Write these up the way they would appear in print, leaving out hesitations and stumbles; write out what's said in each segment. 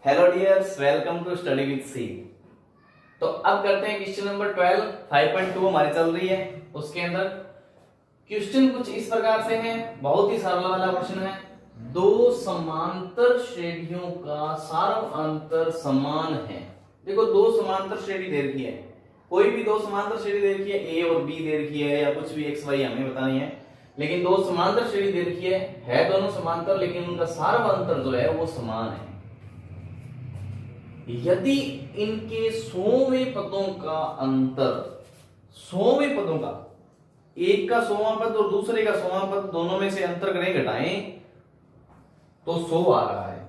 Hello dears, welcome to study with C. तो अब करते हैं क्वेश्चन नंबर 12 5.2 हमारी चल रही है। उसके अंदर क्वेश्चन कुछ इस प्रकार से है, बहुत ही सरल वाला क्वेश्चन है। दो समांतर श्रेणियों का सार्वअंतर समान है। देखो, दो समांतर श्रेणी दे रखी है, कोई भी दो समांतर श्रेणी दे रखी है, ए और बी दे रखी है या कुछ भी एक्स वाई हमें पता नहीं है, लेकिन दो समांतर श्रेणी दे रखी है दोनों समांतर, लेकिन उनका सार्वअंतर जो है वो समान है। यदि इनके 100वें पदों का अंतर, 100वें पदों का, एक का 100वां पद और दूसरे का 100वां पद, दोनों में से अंतर करें घटाएं तो 100 आ रहा है,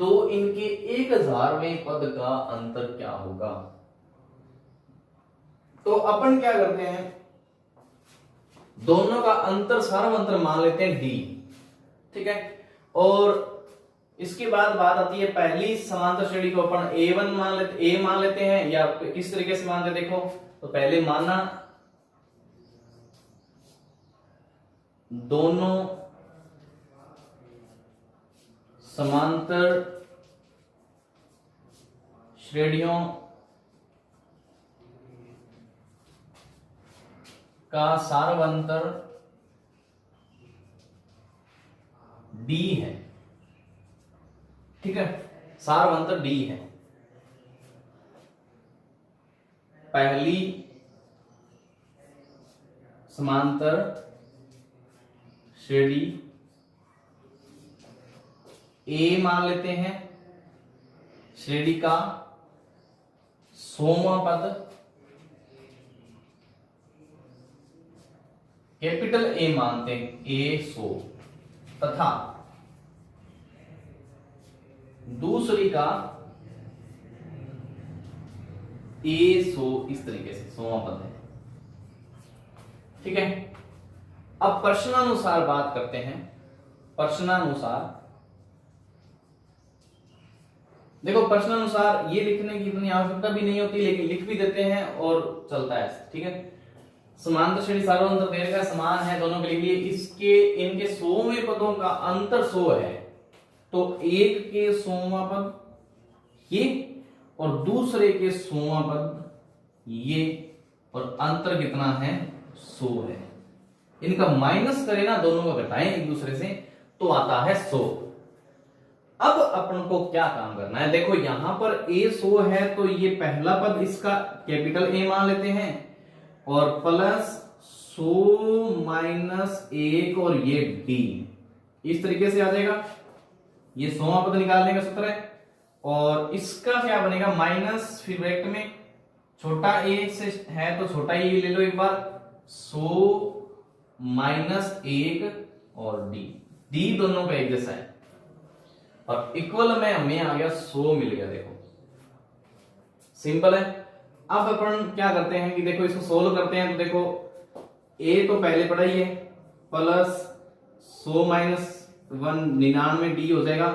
तो इनके 1000वें पद का अंतर क्या होगा। तो अपन क्या करते हैं, दोनों का अंतर सार्वअंतर मान लेते हैं डी, ठीक है। और इसके बाद बात आती है पहली समांतर श्रेणी को अपन A1 मान लेते हैं, या किस तरीके से मानते हैं देखो। तो पहले माना दोनों समांतर श्रेणियों का सार्वअंतर D है, ठीक है, सार्वअंतर D है। पहली समांतर श्रेणी A मान लेते हैं, श्रेणी का 100वां पद कैपिटल A मानते हैं, A100, तथा दूसरी का A100 इस तरीके से 100वां पद है, ठीक है। अब प्रश्नानुसार बात करते हैं। प्रश्नानुसार देखो, प्रश्नानुसार ये लिखने की इतनी आवश्यकता भी नहीं होती, लेकिन लिख भी देते हैं और चलता है, ठीक है। समांतर श्रेणी सार्वअंतर दे रखा समान है दोनों के लिए, इसके इनके 100वें पदों का अंतर 100 है, तो एक के 100वां पद ये और दूसरे के 100वां पद ये, और अंतर कितना है, 100 है। इनका माइनस करें ना, दोनों को घटाएं एक दूसरे से, तो आता है 100। अब अपन को क्या काम करना है, देखो यहां पर A100 है, तो ये पहला पद इसका कैपिटल A मान लेते हैं, और प्लस 100 माइनस 1 और ये D इस तरीके से आ जाएगा। ये 100वां पद निकालने का सूत्र है, और इसका क्या बनेगा, माइनस, फिर ब्रैकेट में छोटा a से है तो छोटा ए ले लो एक बार, 100 माइनस 1 और d दोनों का एक जैसा है, और इक्वल में हमें आ गया 100 मिल गया। देखो सिंपल है। अब अपन क्या करते हैं कि देखो इसको सोल्व करते हैं, तो देखो a तो पहले पढ़ा ही है, प्लस 100 माइनस 1 99 d हो जाएगा,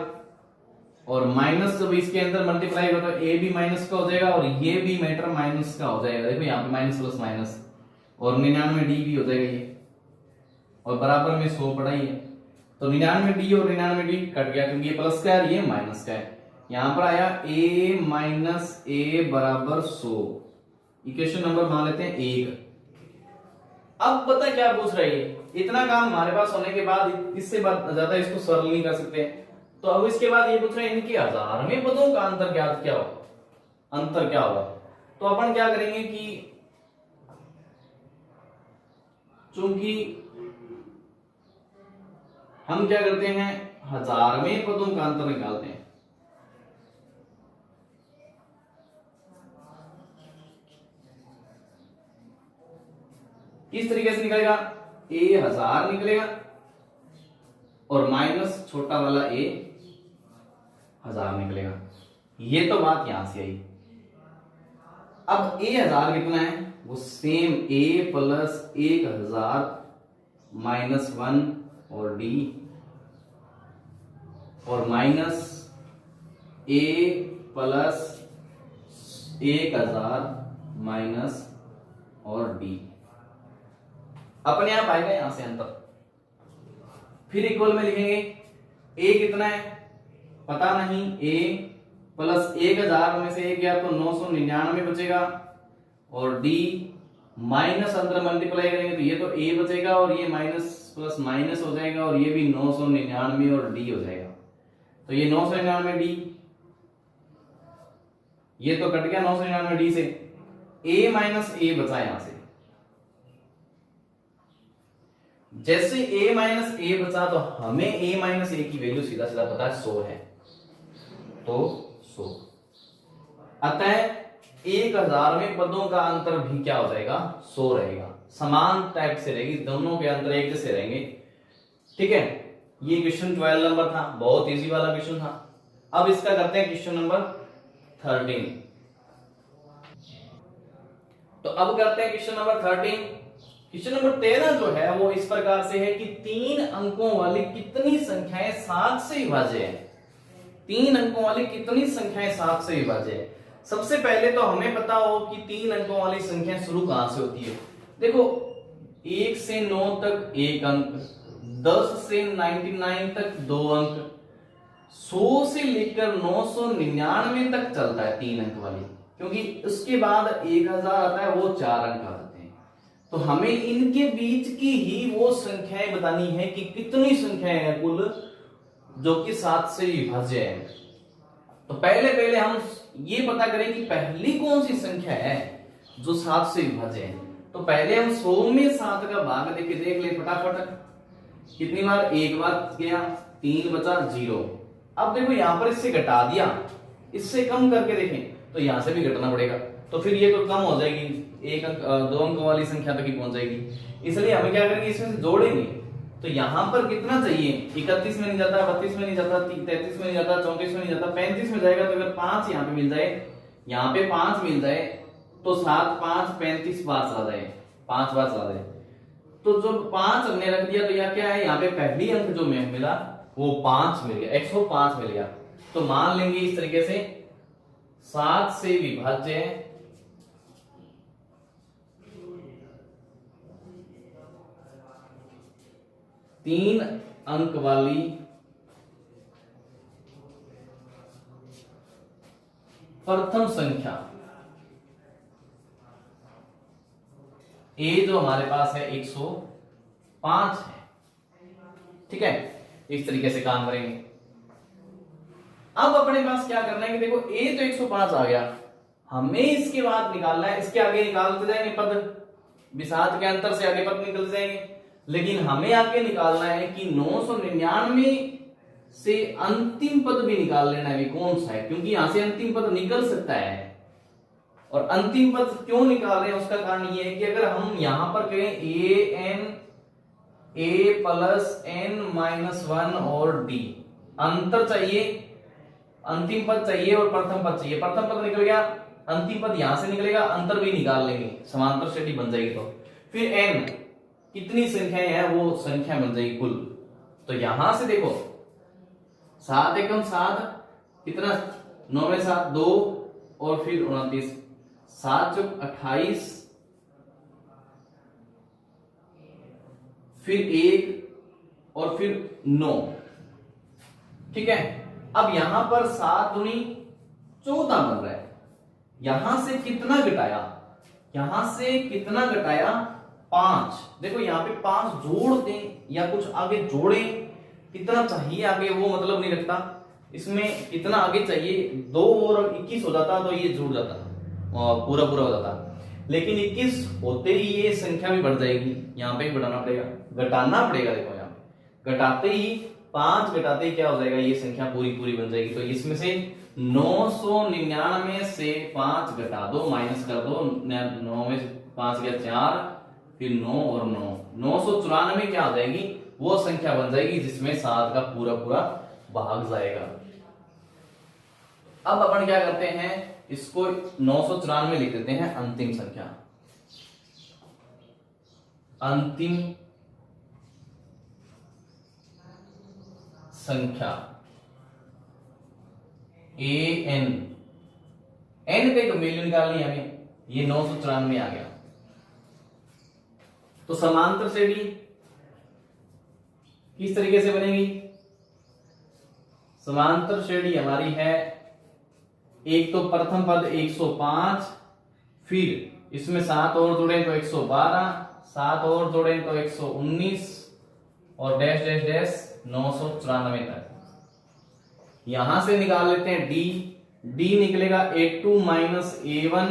और माइनस जब इसके अंदर मल्टीप्लाई होगा तो a भी माइनस का हो जाएगा और ये भी मैटर माइनस का हो जाएगा। देखो यहाँ पे माइनस प्लस माइनस, और 99 d भी हो जाएगा ये, और बराबर में 100 पढ़ा ही है, तो 99 d और 99 d कट गया, क्योंकि ये प्लस का है ये माइनस का है। यहां पर आया a माइनस a बराबर 100, इक्वेशन नंबर मान लेते हैं 1। अब पता क्या पूछ रहा है, इतना काम हमारे पास होने के बाद इससे ज्यादा इसको सरल नहीं कर सकते, तो अब इसके बाद ये पूछ रहे हैं इनके 1000वें पदों का अंतर क्या होगा। तो अपन क्या करेंगे कि चूंकि हम क्या करते हैं, 1000वें पदों का अंतर निकालते हैं। किस तरीके से निकलेगा, a 1000 निकलेगा और माइनस छोटा वाला a 1000 निकलेगा। ये तो बात यहां से आई। अब a 1000 कितना है, वो सेम a प्लस 1000 माइनस 1 और d, और माइनस a प्लस 1000 माइनस और d, अपने आप आएगा यहां से अंतर। फिर इक्वल में लिखेंगे a कितना है, पता नहीं, a प्लस 1000 में से 1 गया तो 999 बचेगा, और d माइनस अंदर मल्टीप्लाई करेंगे तो ये तो a बचेगा और ये माइनस प्लस माइनस हो जाएगा और ये भी 999 और d हो जाएगा। तो ये 999 d, ये तो कट गया 999 d से, a माइनस a बचा यहां से। जैसे a माइनस a बचा तो हमें a माइनस a की वैल्यू सीधा सीधा पता है 100 है, तो 100। अतः 1000 में पदों का अंतर भी क्या हो जाएगा, 100 रहेगा। समान टाइप से रहेगी, दोनों के अंतर एक जैसे रहेंगे। ठीक है, ये क्वेश्चन 12 नंबर था, बहुत इजी वाला क्वेश्चन था। अब इसका करते हैं क्वेश्चन नंबर 13। तो अब करते हैं क्वेश्चन नंबर 13। क्वेश्चन नंबर 13 जो है वो इस प्रकार से है कि 3 अंकों वाली कितनी संख्याएं 7 से विभाज्य है। 3 अंकों वाली कितनी संख्याएं 7 से विभाज्य है। सबसे पहले तो हमें पता हो कि 3 अंकों वाली संख्या शुरू कहां से होती है। देखो 1 से 9 तक 1 अंक, 10 से 99 तक 2 अंक, 100 से लेकर 999 तक चलता है 3 अंक वाली, क्योंकि उसके बाद 1000 आता है, वो 4 अंक आ जाते हैं। तो हमें इनके बीच की ही वो संख्याएं बतानी है कि कितनी संख्याएं हैं कुल जो कि 7 से विभाज्य है। तो पहले हम ये पता करें कि पहली कौन सी संख्या है जो 7 से विभाज्य है। तो पहले हम 100 में 7 का भाग देख ले फटाफट। कितनी बार, एक बार गया, 3 बचा 0। अब देखो यहां पर इससे घटा दिया, इससे कम करके देखें तो यहां से भी घटाना पड़ेगा, तो फिर ये तो कम हो जाएगी, 1 अंक 2 अंक वाली संख्या तक ही पहुंच जाएगी। इसलिए हमें क्या करेंगे, इसमें से जोड़ेंगे। तो यहां पर कितना चाहिए, 31 में नहीं जाता, 32 में नहीं जाता, 33 में नहीं जाता, 34 में नहीं जाता, 35 में जाएगा। तो अगर 5 यहाँ पे मिल जाए, यहाँ पे 5 मिल जाए तो 7 5 35 बार चला जाए, 5 बार चला जाए। तो जो 5 हमने रख दिया तो यह क्या है, यहाँ पे पहली अंक जो में मिला वो 5 मिल गया, 105 मिल गया। तो मान लेंगे इस तरीके से 7 से विभाज्य है 3 अंक वाली प्रथम संख्या ए जो हमारे पास है 105 है। ठीक है, इस तरीके से काम करेंगे। अब अपने पास क्या करना है कि देखो ए तो 105 आ गया, हमें इसके बाद निकालना है, इसके आगे निकालते जाएंगे पद, विसात के अंतर से आगे पद निकलते जाएंगे। लेकिन हमें आगे निकालना है कि 999 से अंतिम पद भी निकाल लेना है, कौन सा है, क्योंकि यहां से अंतिम पद निकल सकता है। और अंतिम पद क्यों निकाल रहे हैं उसका कारण ये है कि अगर हम यहां पर कहें a प्लस n माइनस 1 और d, अंतर चाहिए, अंतिम पद चाहिए और प्रथम पद चाहिए। प्रथम पद निकल गया, अंतिम पद यहां से निकलेगा, अंतर भी निकाल लेंगे, समांतर श्रेणी बन जाएगी। तो फिर n कितनी संख्याएं हैं वो संख्या बन जाएगी कुल। तो यहां से देखो 7 एकम 7, कितना, 9 में 7 2 और फिर 29, 7 चौक 28, फिर 1 और फिर 9। ठीक है, अब यहां पर 7 दूनी 14 बन रहा है। यहां से कितना घटाया, यहां से कितना घटाया, 5। देखो यहां पे 5 जोड़ दें या कुछ आगे जोड़े, कितना चाहिए आगे वो मतलब नहीं रखता, इसमें कितना आगे चाहिए, 2 और 21 हो जाता तो ये जुड़ जाता, पूरा हो जाता। लेकिन 21 होते ही ये संख्या भी बढ़ जाएगी, यहाँ पे घटाना पड़ेगा, देखो यहाँ पे घटाते ही 5 घटाते ही क्या हो जाएगा, ये संख्या पूरी बन जाएगी। तो इसमें से 999 से 5 घटा दो, माइनस कर दो, 9 में से 5 गया 4, फिर 9 और 9, 994 क्या हो जाएगी, वो संख्या बन जाएगी जिसमें 7 का पूरा भाग जाएगा। अब अपन क्या करते हैं, इसको 994 लिख देते हैं अंतिम संख्या, अंतिम संख्या an, n पे तो वैल्यू निकालनी है हमें, ये 994 आ गया। तो समांतर श्रेणी किस तरीके से बनेगी, समांतर श्रेणी हमारी है, एक तो प्रथम पद 105, फिर इसमें 7 और जोड़े तो 112, 7 और जोड़े तो 119 और डैश डैश डैश 994 तक। यहां से निकाल लेते हैं डी। डी निकलेगा A2 minus A1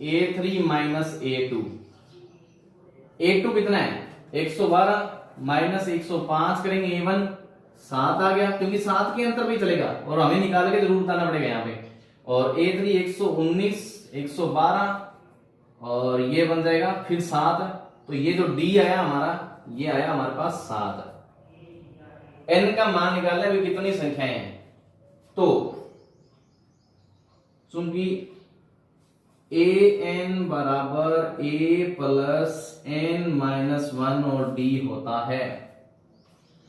A3 minus A2। A2 कितना है 112 माइनस 105 करेंगे A1 7 आ गया, क्योंकि 7 के अंतर भी चलेगा और हमें निकाल के जरूर बताना पड़ेगा यहाँ पे। और A3 119 112 और ये बन जाएगा फिर 7। तो ये जो D आया हमारा, ये आया हमारे पास 7। n का मान निकालना है कितनी संख्याएं हैं, तो चूंकि an बराबर a प्लस n माइनस 1 और d होता है,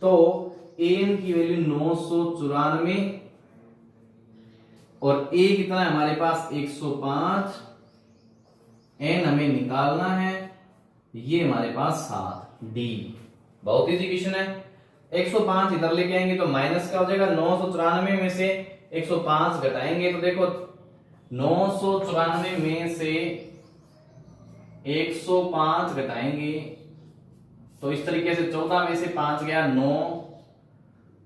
तो an की वैल्यू 994 और a कितना है हमारे पास 105, n हमें निकालना है, ये हमारे पास 7 d। बहुत इजी क्वेश्चन है। 105 इधर लेके आएंगे तो माइनस का हो जाएगा, 994 में से 105 घटाएंगे तो देखो 994 में से 105 घटाएंगे तो इस तरीके से 14 में से 5 गया 9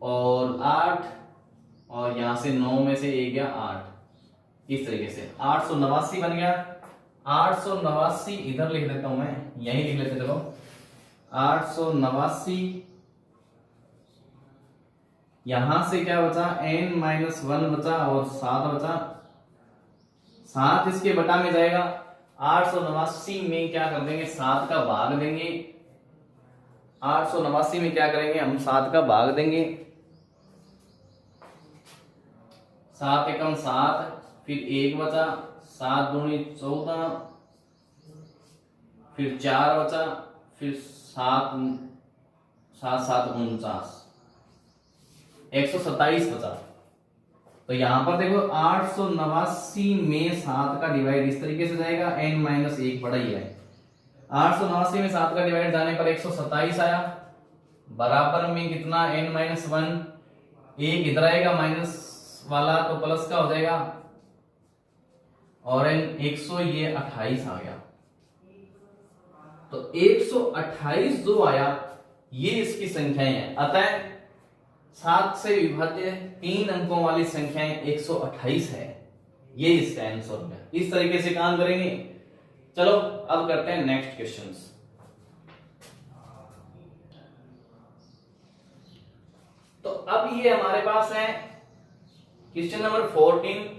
और 8 और यहां से 9 में से 1 गया 8, इस तरीके से 889 बन गया। 889 इधर लिख देता हूं मैं, यही लिख लेते चलो 889। यहां से क्या बचा n माइनस 1 बचा और 7 बचा, 7 इसके बटा में जाएगा। 889 में क्या कर देंगे 7 का भाग देंगे, 889 में क्या करेंगे हम 7 का भाग देंगे, 7 एकम 7 फिर 1 बचा, 7 दूनी 14 फिर 4 बचा, फिर 7 7 49 127 बचा। तो यहां पर देखो 889 में 7 का डिवाइड इस तरीके से जाएगा, n माइनस 1 बड़ा ही है। 889 में 7 का डिवाइड जाने पर 127 आया, बराबर में कितना n माइनस 1, 1 इधर आएगा माइनस वाला तो प्लस का हो जाएगा और n 100 ये 28 आ गया। तो 128 जो आया ये इसकी संख्याएं हैं। अतः 7 से विभाज्य 3 अंकों वाली संख्याएं 128 है, ये इसका आंसर है। इस तरीके से काम करेंगे। चलो अब करते हैं नेक्स्ट क्वेश्चंस। तो अब ये हमारे पास है क्वेश्चन नंबर 14।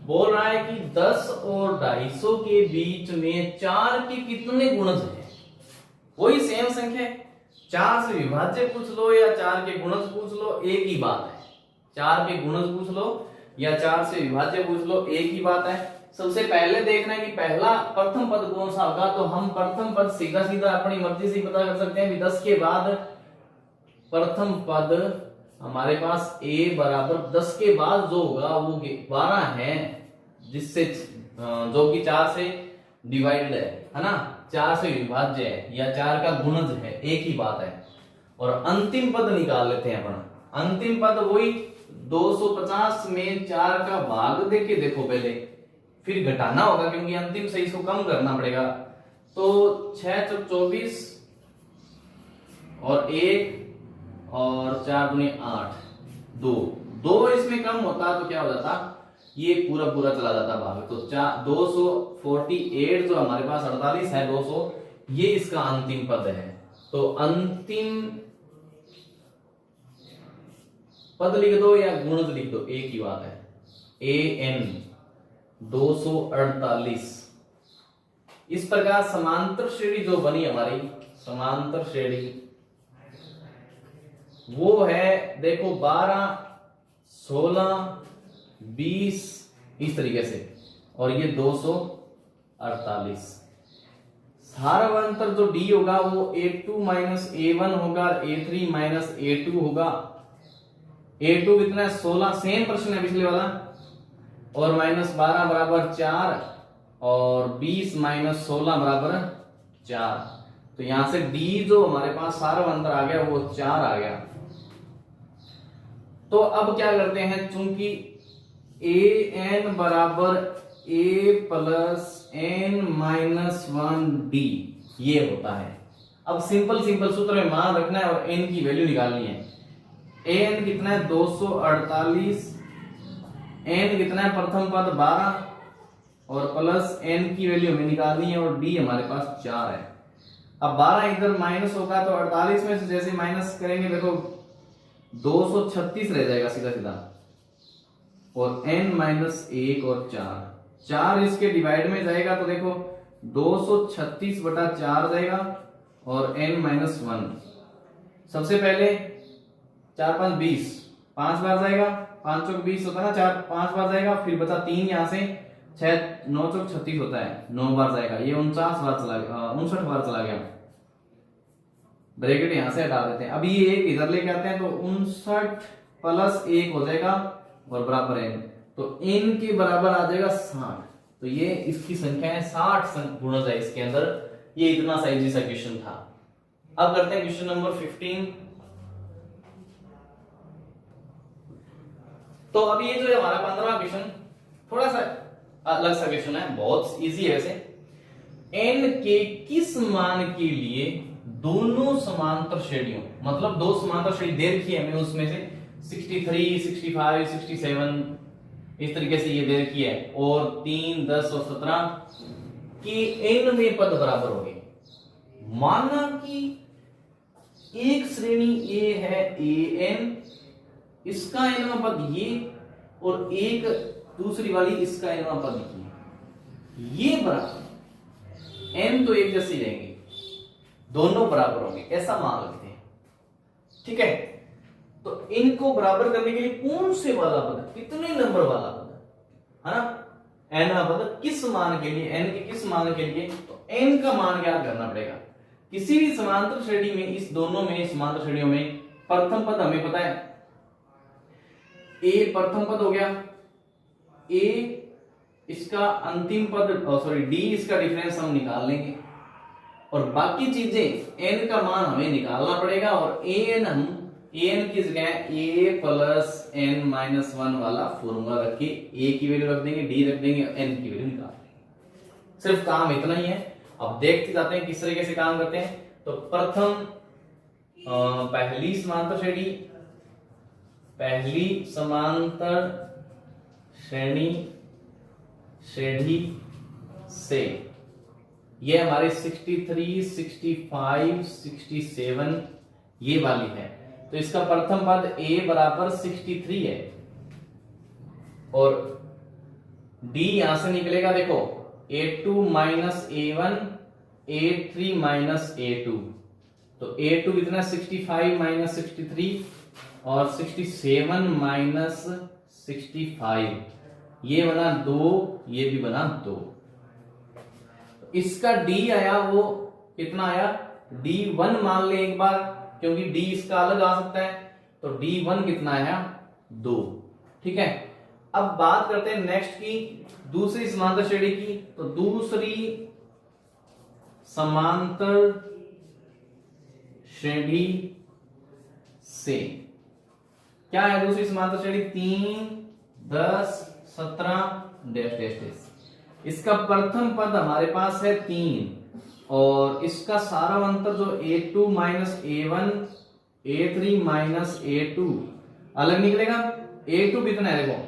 बोल रहा है कि 10 और 250 के बीच में 4 के कितने गुणज हैं। वही सेम संख्या है, 4 से विभाज्य पूछ लो या 4 के गुणज पूछ लो, एक ही बात है। 4 के गुणज पूछ लो या 4 से विभाज्य पूछ लो, एक ही बात है। सबसे पहले देखना है कि पहला प्रथम पद कौन सा होगा, तो हम प्रथम पद सीधा सीधा अपनी मर्जी से पता कर सकते हैं। 10 के बाद प्रथम पद हमारे पास a बराबर 10 के बाद जो होगा वो 12 है, जिससे जो कि 4 से डिवाइडेड है ना, 4 से विभाज्य है या 4 का गुणज है, एक ही बात है। और अंतिम पद निकाल लेते हैं अपन। अंतिम पद वही 250 में 4 का भाग देके देखो पहले, फिर घटाना होगा क्योंकि अंतिम से इसको कम करना पड़ेगा। तो 6 चौक 24 और 1 और 4 दूनी 8, 2 इसमें कम होता तो क्या हो जाता, ये पूरा पूरा चला जाता भाग। तो 248 जो हमारे पास 48 है 200, ये इसका अंतिम पद है। तो अंतिम पद लिख दो या गुणज लिख दो, एक ही बात है। an 248। इस प्रकार समांतर श्रेणी जो बनी हमारी, समांतर श्रेणी वो है देखो 12 16 20 इस तरीके से, और ये 248। सारांतर जो d होगा वो a2 माइनस a1 होगा, a3 माइनस a2 होगा। a2 कितना है 16, सेम प्रश्न है पिछले वाला, और माइनस 12 बराबर 4 और 20 माइनस 16 बराबर 4। तो यहां से d जो हमारे पास सारांतर आ गया वो 4 आ गया। तो अब क्या करते हैं, चूंकि ए एन बराबर a plus n minus one d ये होता है। अब सिंपल सिंपल सूत्र में मान रखना है और एन की वैल्यू निकालनी है। एन कितना है 248, एन कितना है प्रथम पद 12 और प्लस एन की वैल्यू हमें निकालनी है और डी हमारे पास 4 है। अब 12 इधर माइनस होगा तो 48 में से जैसे माइनस करेंगे देखो 236 रह जाएगा सीधा सीधा, और n माइनस 1 और 4 इसके डिवाइड में जाएगा तो देखो 236 बटा 4 जाएगा और n माइनस 1। सबसे पहले 4 5 20, 5 बार जाएगा, 5 चौक 20 होता है ना, 4 5 बार जाएगा, फिर बचा 3 यहाँ से 6 9 चौक 36 होता है, 9 बार जाएगा, ये 49 बार चला गया, 59 बार चला गया। ब्रैकेट यहां से हटा देते हैं। अभी ये एक इधर लेके आते हैं तो 59 प्लस 1 हो जाएगा और बराबर n, तो n के बराबर आ जाएगा 60। तो ये इसकी संख्या है 60 गुणज है इसके अंदर। ये इतना सा इजी सा क्वेश्चन था। अब करते हैं क्वेश्चन नंबर 15। तो अब ये जो है हमारा 15वां क्वेश्चन थोड़ा सा अलग सा क्वेश्चन है, बहुत इजी है वैसे। n के किस मान के लिए दोनों समांतर श्रेणियों, मतलब दो समांतर श्रेणी दे रखी है हमें, उसमें से 63, 65, 67 इस तरीके से ये दे रखी है, और 3, 10 और 17 के n में पद बराबर हो गए। माना कि एक श्रेणी a है an, इसका nवां पद ये, और एक दूसरी वाली इसका nवां पद ये बराबर, n तो एक जैसे ही रहेंगे, दोनों बराबर होंगे, ऐसा मान लेते हैं। ठीक है, तो इनको बराबर करने के लिए कौन से वाला पद, कितने नंबर वाला पद है ना, n का पद किस मान के लिए, n के किस मान के लिए, तो n का मान क्या करना पड़ेगा। किसी भी समांतर श्रेणी में, इस दोनों में समांतर श्रेणियों में प्रथम पद हमें पता है a प्रथम पद हो गया, a इसका अंतिम पद, सॉरी d इसका डिफरेंस हम निकाल लेंगे, और बाकी चीजें n का मान हमें निकालना पड़ेगा, और an हम an की जगह a प्लस n माइनस 1 वाला फॉर्मूला रख के a की वैल्यू रख देंगे, d रख देंगे, n की वैल्यू निकाल देंगे। सिर्फ काम इतना ही है। अब देखते जाते हैं किस तरीके से काम करते हैं। तो प्रथम पहली समांतर श्रेणी से ये हमारे 63, 65, 67 ये वाली है, तो इसका प्रथम पद a बराबर 63 है, और d यहां से निकलेगा देखो a2 minus a1, a3 minus a2, तो a2 कितना 65 माइनस 63 और 67 माइनस 65, ये बना 2, ये भी बना 2। इसका d आया वो कितना आया, d1 मान ले एक बार, क्योंकि d इसका अलग आ सकता है, तो d1 कितना आया 2। ठीक है, अब बात करते हैं नेक्स्ट की, दूसरी समांतर श्रेणी की। तो दूसरी समांतर श्रेणी से क्या है, दूसरी समांतर श्रेणी 3, 10, 17 डैश डैश डैश। इसका प्रथम पद हमारे पास है 3, और इसका सारा अंतर जो a2 minus a1, a3 minus a2 अलग निकलेगा। a2 कितना है देखो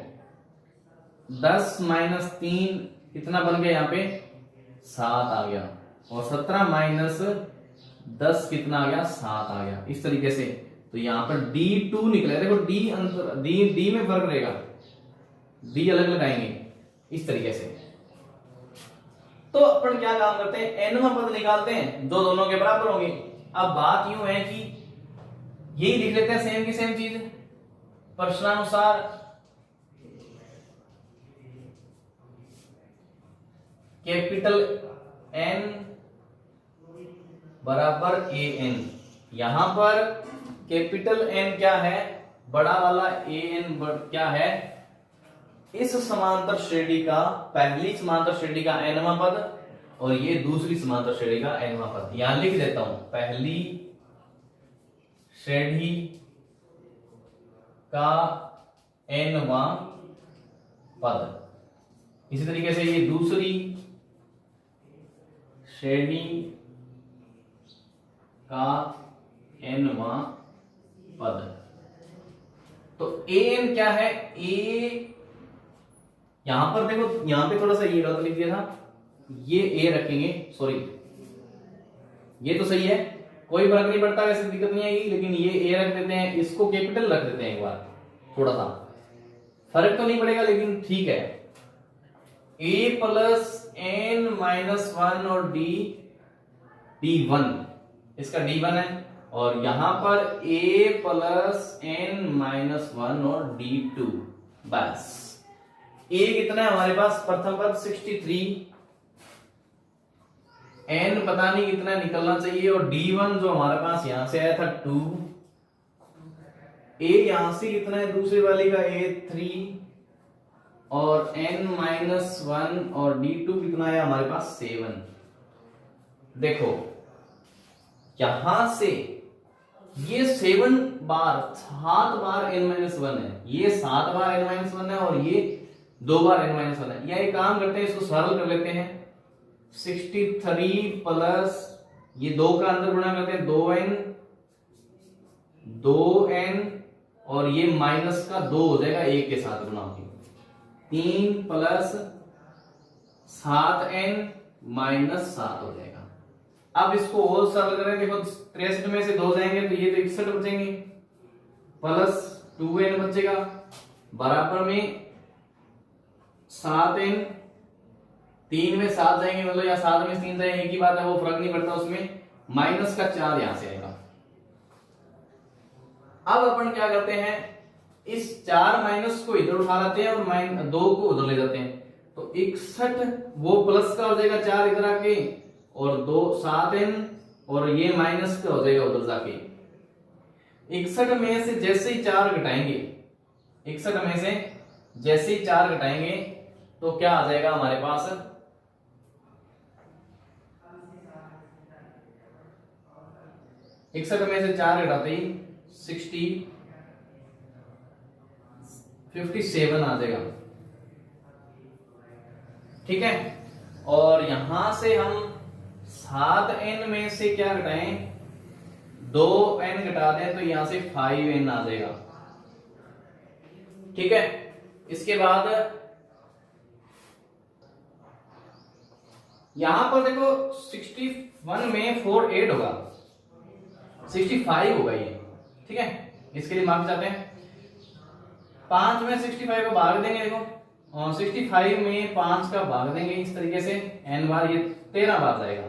10 माइनस 3 कितना बन गया, यहाँ पे 7 आ गया, और 17 माइनस 10 कितना आ गया, 7 आ गया, इस तरीके से। तो यहाँ पर d2 निकलेगा, देखो d अंतर d में फर्क रहेगा, d अलग लगाएंगे इस तरीके से। तो अपन क्या काम करते हैं, nवां पद निकालते हैं जो दोनों के बराबर होंगे। अब बात यूं है कि यही लिख लेते हैं सेम की सेम चीज प्रश्नानुसार। कैपिटल N बराबर an, यहां पर कैपिटल N क्या है, बड़ा वाला an क्या है, इस समांतर श्रेणी का, पहली समांतर श्रेणी का nवां पद, और ये दूसरी समांतर श्रेणी का nवां पद। यहां लिख देता हूं, पहली श्रेणी का nवां पद। इसी तरीके से ये दूसरी श्रेणी का nवां पद। तो an क्या है, a यहां पर देखो, यहां पे थोड़ा सा ये गलत लिख दिया था, ये a रखेंगे, सॉरी ये तो सही है, कोई फर्क नहीं पड़ता, वैसे दिक्कत नहीं आएगी, लेकिन ये a रख देते हैं, इसको कैपिटल रख देते हैं एक बार, थोड़ा सा फर्क तो नहीं पड़ेगा लेकिन ठीक है। a plus n minus one और d1, इसका d1 है, और यहां पर a plus n minus one और d2, बस a कितना है हमारे पास, प्रथम पद 63, n पता नहीं कितना निकलना चाहिए, और d1 जो हमारे पास यहां से आया था 2, a यहां से कितना है दूसरी वाली का a3, और n माइनस वन और d2 कितना है हमारे पास 7। देखो यहां से ये 7 बार n माइनस वन है, ये 7 बार n माइनस वन है, और ये 2 बार n माइनस वन है। या एक काम करते हैं, इसको सरल कर लेते हैं, 63 प्लस ये 2 का अंदर गुणा करते हैं 2n, और ये माइनस का 2 हो जाएगा 1 के साथ गुणा होगी, 3 प्लस 7n माइनस 7 हो जाएगा। अब इसको और सरल करें, देखो 63 में से 2 जाएंगे तो ये तो 61 बचेंगे, प्लस 2n बचेगा, बराबर में 7n, 3 में 7 जाएंगे मतलब, या 7 में 3 जाएंगे, एक ही बात है, वो फर्क नहीं पड़ता उसमें, माइनस का 4 यहां से आएगा। अब अपन क्या करते हैं, इस 4 माइनस को इधर उठा लाते हैं और 2 को उधर ले जाते हैं, तो 61 वो प्लस का हो जाएगा 4 इधर आके, और 2 7n, और ये माइनस का हो जाएगा उधर जाके। 61 में से जैसे ही 4 घटाएंगे, 61 में से जैसे ही 4 घटाएंगे तो क्या आ जाएगा हमारे पास, 61 में से 4 घटाते ही 57 आ जाएगा, ठीक है। और यहां से हम 7n में से क्या घटाएं, 2n घटा दें तो यहां से 5n आ जाएगा, ठीक है। इसके बाद यहां पर देखो 61 में 4 8 होगा, 65 होगा ये, ठीक है। इसके लिए मार्क चाहते हैं, 5 में 65 को भाग देंगे, देखो 65 में 5 का भाग देंगे इस तरीके से n बार, ये 13 बार जाएगा,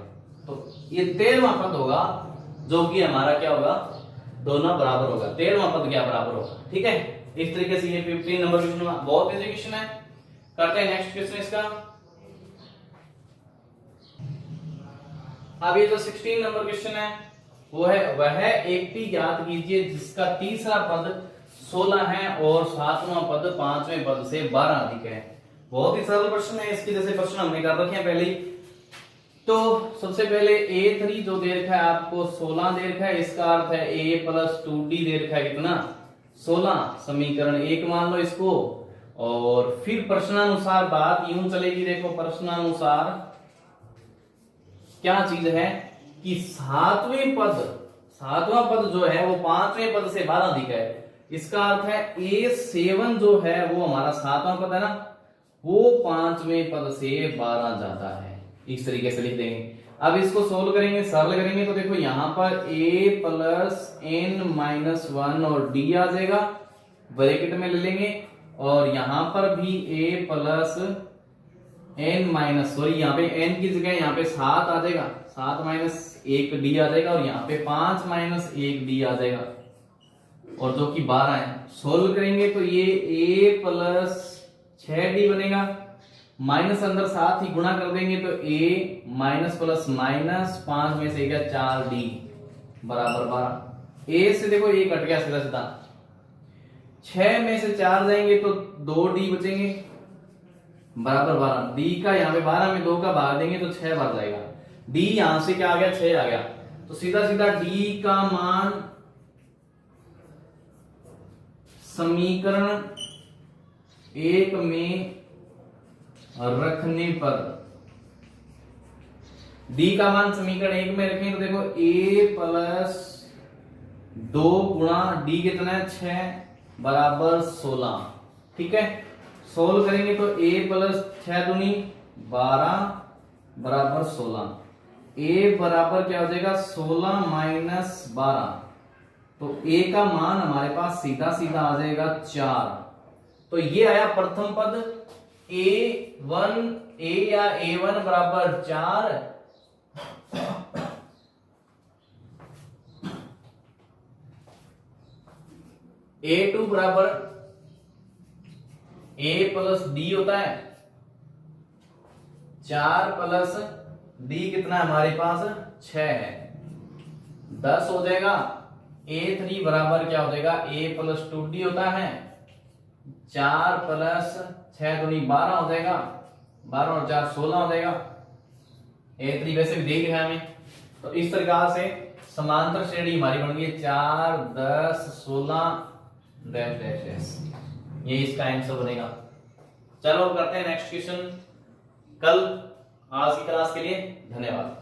तो ये 13वां पद होगा, जो कि हमारा क्या होगा, दोनों बराबर होगा, 13वां पद क्या बराबर होगा, ठीक है। इस तरीके से ये 15 नंबर क्वेश्चन, बहुत इजी क्वेश्चन है। करते हैं नेक्स्ट क्वेश्चन इसका। अब ये जो 16 नंबर क्वेश्चन है वो है, वह एक टी ज्ञात कीजिए जिसका तीसरा पद 16 है और 7वां पद 5वें पद से 12 अधिक है। बहुत ही सरल प्रश्न है, इसके जैसे प्रश्न हमने कर रखे हैं पहले ही। तो सबसे पहले a3 जो दे रखा है आपको 16 दे रखा है, इसका अर्थ है a प्लस 2d दे रखा है कितना, 16, समीकरण 1 मान लो इसको। और फिर प्रश्नानुसार बात यूं चलेगी, देखो प्रश्नानुसार क्या चीज है कि 7वां पद जो है वो 5वें पद से 12 अधिक है, इसका अर्थ है a7 जो है वो हमारा 7वां पद है ना, वो 5वें पद से 12 ज्यादा है, इस तरीके से लिख देंगे। अब इसको सोल्व करेंगे, सरल करेंगे, तो देखो यहां पर a प्लस n माइनस 1 और d आ जाएगा, ब्रैकेट में ले लेंगे, और यहां पर भी a plus n minus, sorry यहाँ पे n की जगह यहाँ पे 7 आ जाएगा, 7 माइनस 1 d आ जाएगा, और यहाँ पे 5 माइनस 1 d आ जाएगा, और जो कि 12 है। सोल्व करेंगे तो ये a प्लस 6d बनेगा, माइनस अंदर साथ ही गुणा कर देंगे तो a माइनस प्लस माइनस 5 में से 4d बराबर 12। a से देखो ये कट गया सीधा सीधा, 6 में से 4 जाएंगे तो 2d बचेंगे बराबर 12। d का यहाँ पे 12 में 2 का भाग देंगे तो 6 बार जाएगा, d यहां से क्या आ गया, 6 आ गया, तो सीधा सीधा d का मान समीकरण एक में रखने पर डी का मान समीकरण एक में रखें तो देखो ए प्लस 2 गुणा डी कितना है 6 बराबर 16। ठीक है, सोल्व करेंगे तो ए प्लस 6 दूनी 12 बराबर 16। ए बराबर क्या हो जाएगा 16 माइनस 12, तो ए का मान हमारे पास सीधा सीधा आ जाएगा 4। तो ये आया प्रथम पद ए या a1 बराबर 4, a2 बराबर a प्लस डी होता है 4 प्लस डी कितना है हमारे पास 6 है 10 हो जाएगा। a3 बराबर क्या हो जाएगा a प्लस 2d होता है 4 प्लस 6 दूनी 12 हो जाएगा, 12 और 4 16 हो जाएगा। a3 वैसे भी देख रहा है हमें, तो इस तरीका से समांतर श्रेणी हमारी बन गई 4 10 16 डैश डैश डैश, ये इसका आंसर बनेगा। चलो करते हैं नेक्स्ट क्वेश्चन कल। आज की क्लास के लिए धन्यवाद।